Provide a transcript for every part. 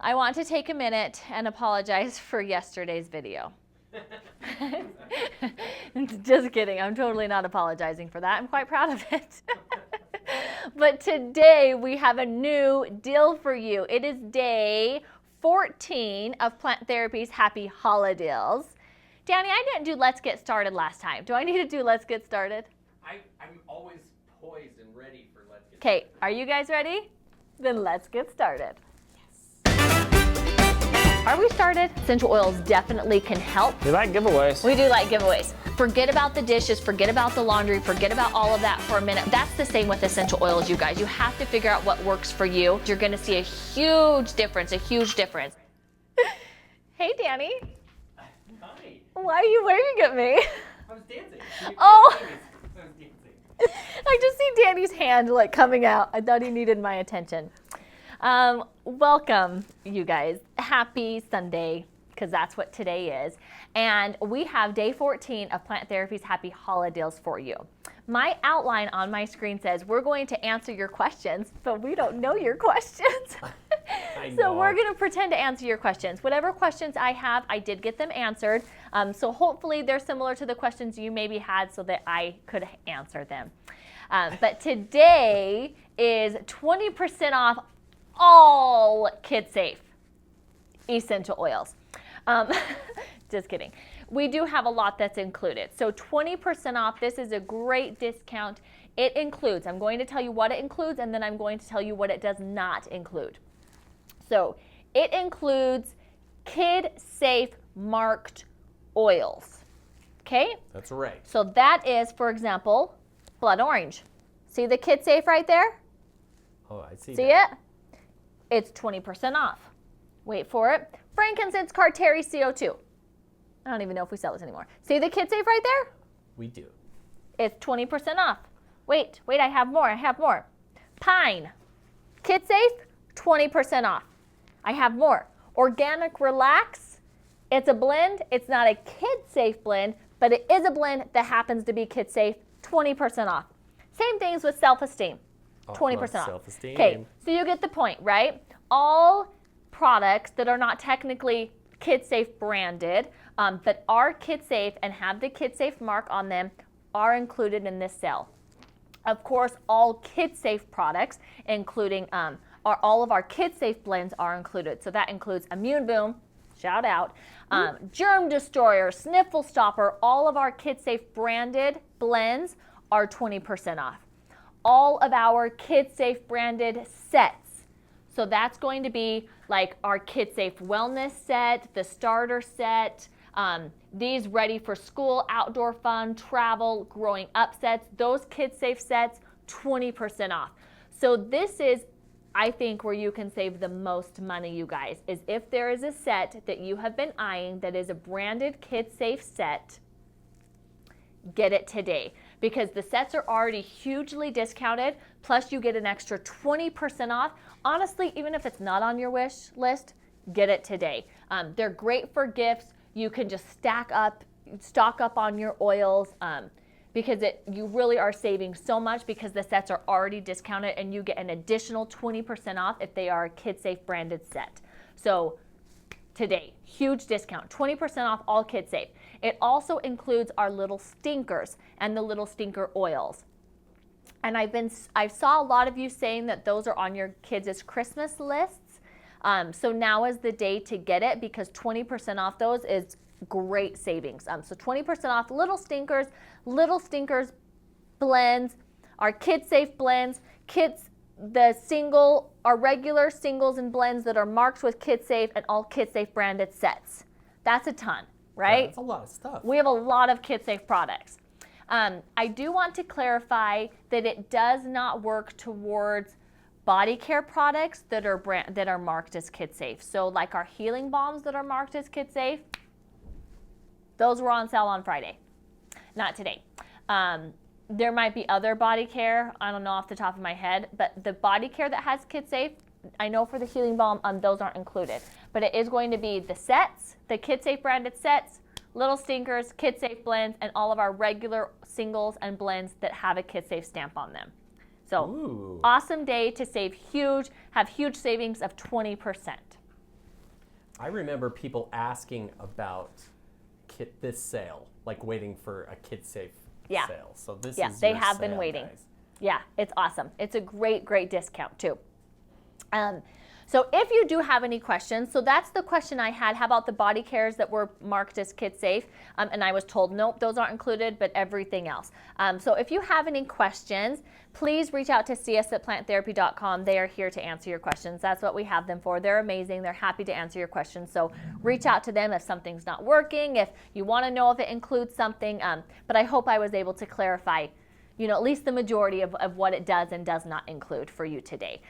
I want to take a minute and apologize for yesterday's video. Just kidding. I'm totally not apologizing for that. I'm quite proud of it. But today we have a new deal for you. It is day 14 of Plant Therapy's Happy Holideals. Danny, I didn't do Let's Get Started last time. Do I need to do Let's Get Started? I'm always poised and ready for Let's Get Started. Okay, are you guys ready? Then let's get started. Are we started? Essential oils definitely can help. We like giveaways. We do like giveaways. Forget about the dishes, forget about the laundry, forget about all of that for a minute. That's the same with essential oils, you guys. You have to figure out what works for you. You're gonna see a huge difference, Hey, Danny. Hi. Why are you waving at me? I was dancing. Oh. I was dancing. I just see Danny's hand like coming out. I thought he needed my attention. Welcome, you guys. Happy Sunday, because that's what today is. And we have day 14 of Plant Therapy's Happy Holideals for you. My outline on my screen says we're going to answer your questions, but we don't know your questions. So we're going to pretend to answer your questions. Whatever questions I have, I did get them answered. So hopefully they're similar to the questions you maybe had so that I could answer them. But today is 20% off all kid safe essential oils. Just kidding. We do have a lot that's included. So 20% off, this is a great discount. It includes, I'm going to tell you what it includes, and then I'm going to tell you what it does not include. So it includes kid safe marked oils. Okay? That's right. So that is, for example, blood orange. See the kid safe right there? Oh, I see. See it? It's 20% off. Wait for it. Frankincense Carteri CO2. I don't even know if we sell this anymore. See the kid safe right there? We do. It's 20% off. Wait, I have more. Pine. Kid safe, 20% off. I have more. Organic Relax. It's a blend. It's not a kid safe blend, but it is a blend that happens to be kid safe, 20% off. Same things with Self-Esteem. 20% off. Self-esteem. Okay, so you get the point, right? All products that are not technically kid safe branded, but are kid safe and have the kid safe mark on them are included in this sale. Of course, all kid safe products, including all of our kid safe blends are included. So that includes Immune Boom, shout out, Germ Destroyer, Sniffle Stopper, all of our kid safe branded blends are 20% off. All of our kid safe branded sets. So that's going to be like our kid safe wellness set, the starter set, these ready for school, outdoor fun, travel, growing up sets, those kid safe sets, 20% off. So this is, I think, where you can save the most money, you guys, is if there is a set that you have been eyeing that is a branded kid safe set, get it today. Because the sets are already hugely discounted, plus you get an extra 20% off. Honestly, even if it's not on your wish list, get it today. They're great for gifts. You can just stock up on your oils because you really are saving so much because the sets are already discounted and you get an additional 20% off if they are a kid safe branded set. So today, huge discount, 20% off all kid safe. It also includes our little stinkers and the little stinker oils. And I saw a lot of you saying that those are on your kids' Christmas lists. So now is the day to get it because 20% off those is great savings. So 20% off little stinkers blends, our kid safe blends, our regular singles and blends that are marked with kid safe and all kid safe branded sets. That's a ton, right? Yeah, that's a lot of stuff. We have a lot of kid safe products. I do want to clarify that it does not work towards body care products that are marked as kid safe. So like our healing balms that are marked as kid safe, those were on sale on Friday, not today. There might be other body care, I don't know off the top of my head, but the body care that has kid safe, I know for the healing balm, those aren't included. But it is going to be the sets, the kid safe branded sets, little stinkers, kid safe blends, and all of our regular singles and blends that have a kid safe stamp on them. So Ooh. Awesome day to have huge savings of 20%. I remember people asking about this sale, like waiting for a Kid Safe sale. So this is they your have been sale, waiting. guys. Yeah, it's awesome. It's a great, great discount too. So if you do have any questions, so that's the question I had. How about the body cares that were marked as Kid Safe? And I was told, nope, those aren't included, but everything else. So if you have any questions, please reach out to cs@planttherapy.com. They are here to answer your questions. That's what we have them for. They're amazing. They're happy to answer your questions. So reach out to them if something's not working, if you want to know if it includes something. But I hope I was able to clarify at least the majority of what it does and does not include for you today.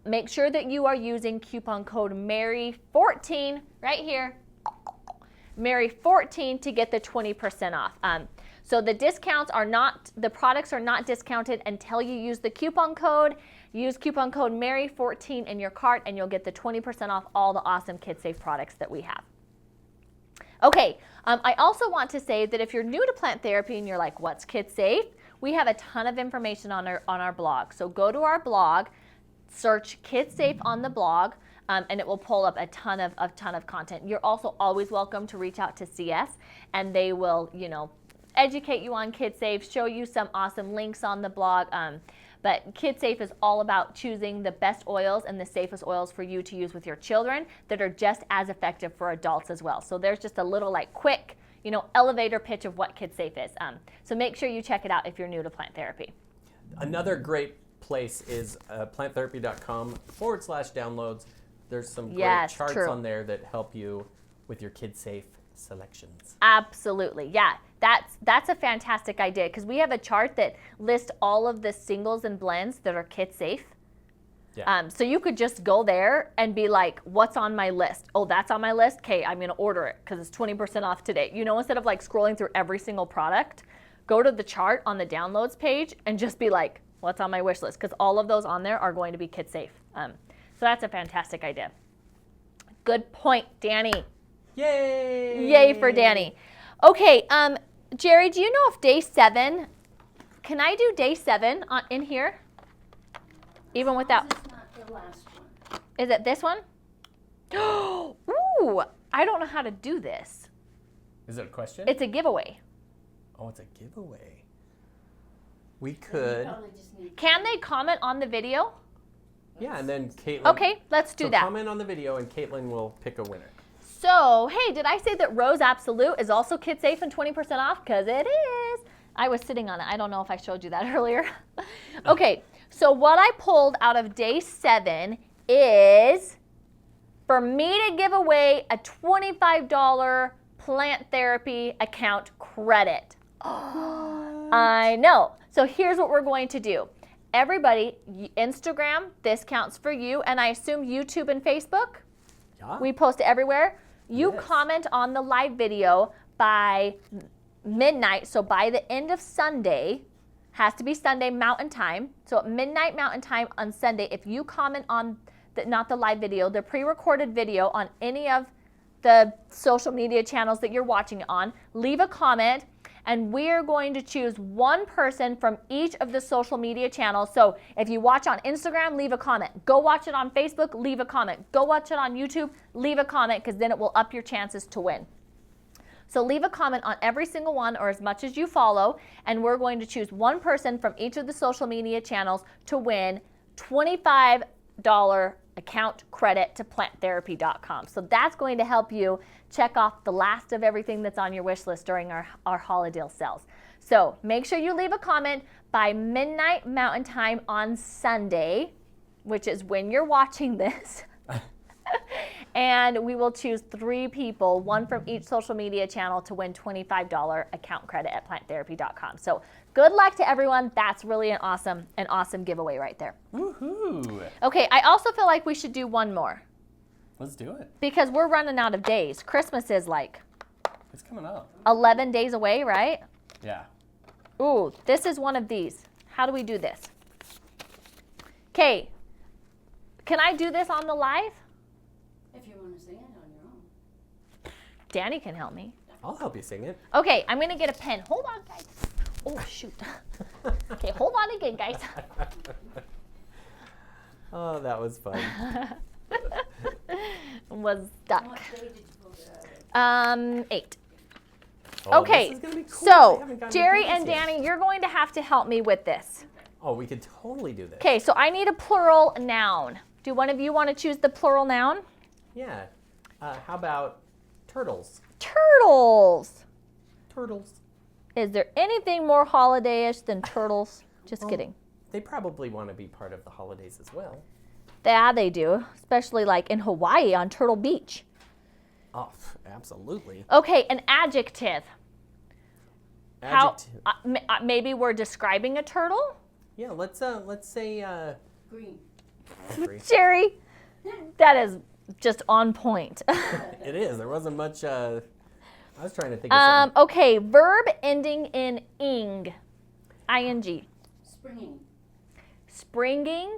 Make sure that you are using coupon code MARY14 right here, MARY14 to get the 20% off. So the products are not discounted until you use the coupon code. Use coupon code MARY14 in your cart and you'll get the 20% off all the awesome Kid Safe products that we have. Okay, I also want to say that if you're new to plant therapy and you're like, what's Kid Safe? We have a ton of information on our blog. So go to our blog, search Kid Safe on the blog, and it will pull up a ton of content. You're also always welcome to reach out to CS, and they will, educate you on Kid Safe, show you some awesome links on the blog. But Kid Safe is all about choosing the best oils and the safest oils for you to use with your children that are just as effective for adults as well. So there's just a little quick, elevator pitch of what Kid Safe is. So make sure you check it out if you're new to plant therapy. Another great place is planttherapy.com/downloads. There's some great charts on there that help you with your Kid Safe selections. Absolutely, yeah. That's a fantastic idea because we have a chart that lists all of the singles and blends that are Kid Safe. Yeah. So you could just go there and be like, what's on my list? Oh, that's on my list? Okay, I'm going to order it because it's 20% off today. Instead of scrolling through every single product, go to the chart on the downloads page and just be like, what's on my wish list? Because all of those on there are going to be Kid Safe. So that's a fantastic idea. Good point, Danny. Yay! Yay for Danny. Okay, Jerry, do you know if day 7, can I do day 7 in here? Even without. This is not the last one. Is it this one? Ooh, I don't know how to do this. Is it a question? It's a giveaway. Oh, it's a giveaway. We could. Can they comment on the video? Yeah, and then Caitlin. Okay, let's do that. Comment on the video and Caitlin will pick a winner. So, hey, did I say that Rose Absolute is also Kid Safe and 20% off? Because it is. I was sitting on it. I don't know if I showed you that earlier. Okay, so what I pulled out of day 7 is for me to give away a $25 plant therapy account credit. I know. So here's what we're going to do. Everybody, Instagram, this counts for you, and I assume YouTube and Facebook? Yeah. We post everywhere. You Yes. comment on the live video by midnight, so by the end of Sunday, has to be Sunday Mountain Time. So at midnight Mountain Time on Sunday, if you comment on, not the live video, the pre-recorded video on any of the social media channels that you're watching it on, leave a comment, and we're going to choose one person from each of the social media channels. So if you watch on Instagram, leave a comment. Go watch it on Facebook, leave a comment. Go watch it on YouTube, leave a comment, because then it will up your chances to win. So leave a comment on every single one or as much as you follow, and we're going to choose one person from each of the social media channels to win $25 account credit to planttherapy.com. So that's going to help you check off the last of everything that's on your wish list during our Holideals sales. So make sure you leave a comment by midnight Mountain Time on Sunday, which is when you're watching this. And we will choose 3 people, one from each social media channel, to win $25 account credit at planttherapy.com. So good luck to everyone. That's really an awesome giveaway right there. Woohoo! Okay, I also feel like we should do one more Let's do it. because we're running out of days. Christmas is like It's coming up. 11 days away, right? Yeah. Ooh, this is one of these. How do we do this? Okay, can I do this on the live? If you want to sing it on your own. Danny can help me. I'll help you sing it. Okay, I'm gonna get a pen. Hold on, guys. Oh, shoot. Okay, hold on again, guys. Oh, that was fun. Was stuck. What day did you pull it out of? 8. Oh, Okay, this is gonna be cool. I so haven't gotten to Jerry do this and yet. Danny, you're going to have to help me with this. Oh, we could totally do this. Okay, so I need a plural noun. Do one of you want to choose the plural noun? Yeah. How about turtles? Turtles. Turtles. Is there anything more holiday-ish than turtles? Just kidding. They probably want to be part of the holidays as well. Yeah, they do, especially like in Hawaii on Turtle Beach. Oh, absolutely. Okay, an adjective. Adjective. Maybe we're describing a turtle? Yeah, let's say Green. agree. Jerry, that is just on point. It is. There wasn't much. I was trying to think of something. Okay, verb ending in ing. ing. Springing. Springing.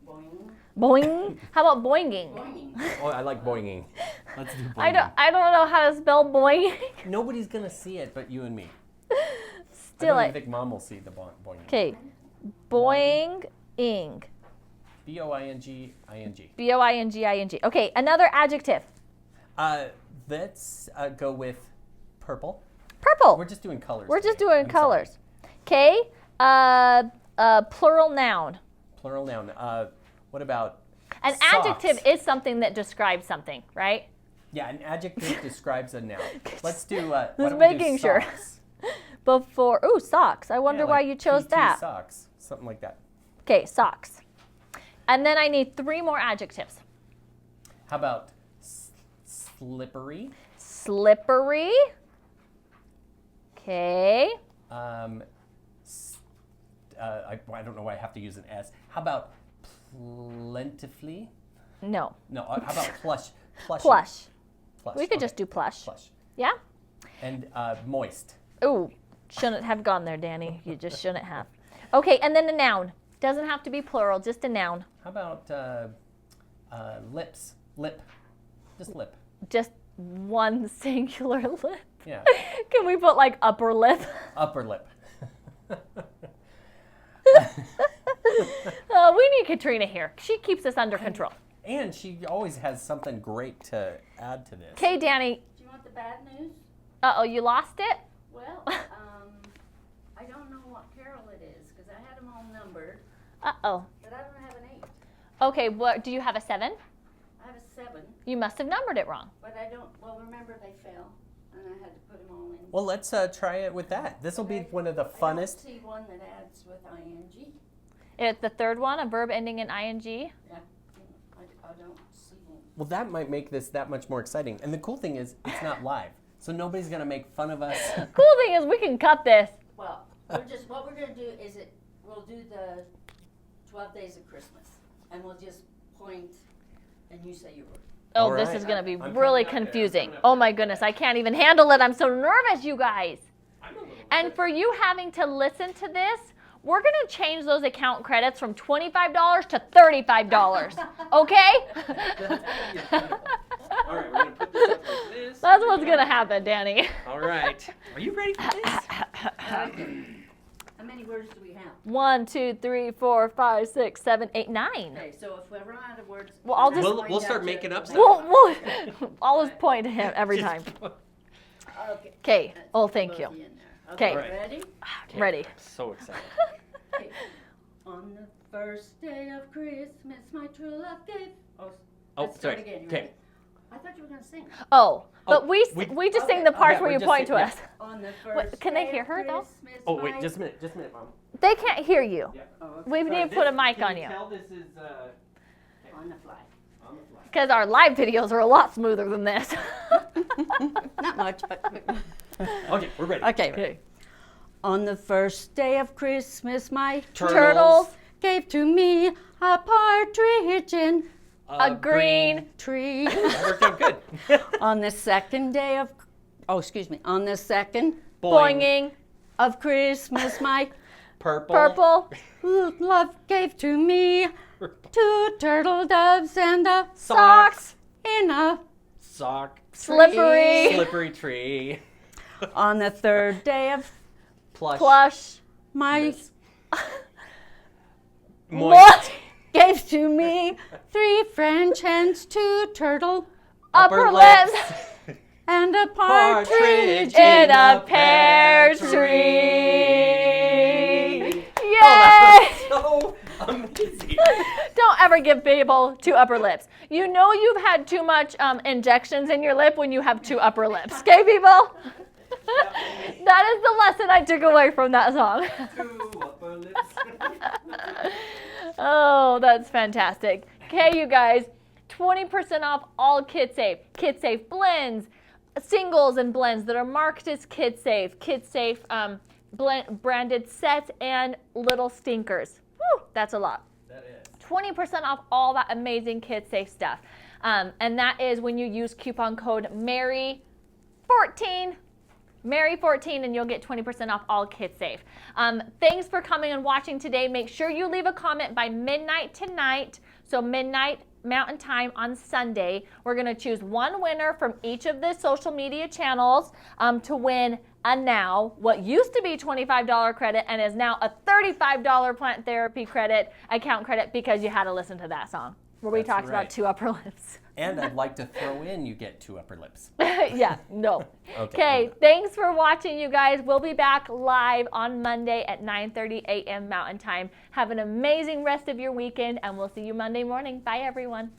Boing. Boing. How about boinging? Boinging. Oh, I like boinging. Let's do boinging. I don't know how to spell boing. Nobody's gonna see it but you and me. Still, I don't even think Mom will see the boinging. okay. Boing-ing. B-O-I-N-G-I-N-G. B-O-I-N-G-I-N-G. Okay, another adjective. Let's go with purple. Purple. We're just doing colors. We're just today. doing I'm colors. sorry. Okay. Plural noun. Plural noun. What about An socks? adjective is something that describes something, right? Yeah, an adjective describes a noun. Let's do. Why Just don't we do making sure. socks? Before, ooh, socks. I wonder Yeah, why like you chose PT that. Socks, something like that. Okay, socks. And then I need 3 more adjectives. How about slippery? Slippery. Okay. I don't know why I have to use an S. How about plentifully? No. No. How about plush? Plush. Plush. We could Okay. just do plush. Plush. Yeah? And moist. Ooh, shouldn't have gone there, Danny. You just shouldn't have. Okay, and then a noun. Doesn't have to be plural, just a noun. How about lips? Lip. Just lip. Just one singular lip. Yeah. Can we put like upper lip? Upper lip. We need Katrina here. She keeps us under control. And she always has something great to add to this. Okay, Danny. Do you want the bad news? Uh-oh, you lost it? Well, I don't know what carol it is because I had them all numbered, Uh-oh. but I don't have an 8. Okay, what do you have a 7? I have a 7, You must have numbered it wrong. but I don't. Well, remember they fell, and I had to put them all in. Well, let's try it with that. This will be one of the I don't funnest. see one that adds with ing. It's the third one, a verb ending in ing. Yeah, I don't see one. Well, that might make this that much more exciting. And the cool thing is, it's not live, so nobody's gonna make fun of us. Cool thing is we can cut this. Well, what we're gonna do is we'll do the 12 days of Christmas, and we'll just point, and you say your word. Oh, All this right. is going to be I'm really coming up there. I'm confusing. coming up Oh there. my goodness, I can't even handle it. I'm so nervous, you guys. I'm a little And for you having to listen to this, we're going to change those account credits from $25 to $35. Okay? All right, we're gonna put this up like this. That's what's going to happen, Danny. All right. Are you ready for this? How many words do we have? 1, 2, 3, 4, 5, 6, 7, 8, 9. Okay, so if we run out of words, Well, I'll just- We'll start making up stuff. We'll always point to him every time. Okay. Okay. That's Oh, thank both you. of in there. Okay. All right. Ready? Ready. So excited. Okay. On the first day of Christmas, my true love gave. Oh, Oh, let's start sorry. again. You Okay. ready? I thought you were gonna sing. Oh, but Oh, we we- just sing okay. the parts Yeah, where we're you just point to sing- us. On the first can they day hear of her, though? Christmas, Oh, wait, my- just a minute, Mom. They can't hear you. Oh, okay. We need to put a mic on you. Tell this is On the fly. on the fly. Because our live videos are a lot smoother than this. Not much, but. Okay, we're ready. Okay. On the first day of Christmas, my Turtles. gave to me a partridge in A green. tree. That worked out good. On the second day of, on the second Boinging. of Christmas, my Purple. love gave to me 2 turtle doves and a Socks. in a. Sock. Slippery. Slippery tree. On the third day of Plush. Plush. my Moist. What? gave to me. 3 French hens, 2 turtle, Upper lips. and a Partridge partridge In a pear tree. Yay! So amazing. Don't ever give people 2 upper lips. You know you've had too much injections in your lip when you have 2 upper lips. Okay, people? That is the lesson I took away from that song. 2 upper lips. Oh, that's fantastic. Okay, you guys, 20% off all Kid Safe. Kid Safe blends, singles and blends that are marked as Kid Safe branded sets, and little stinkers. Woo, that's a lot. That is. 20% off all that amazing Kid Safe stuff. And that is when you use coupon code MARY14. Mary14, and you'll get 20% off all Kid Safe. Thanks for coming and watching today. Make sure you leave a comment by midnight tonight. So midnight Mountain Time on Sunday. We're going to choose one winner from each of the social media channels to win what used to be $25 credit and is now a $35 plant therapy account credit because you had to listen to that song where we That's talked right. about 2 upper lips. And I'd like to throw in, you get 2 upper lips. Yeah, no. Okay. Okay, thanks for watching, you guys. We'll be back live on Monday at 9:30 a.m. Mountain Time. Have an amazing rest of your weekend, and we'll see you Monday morning. Bye, everyone.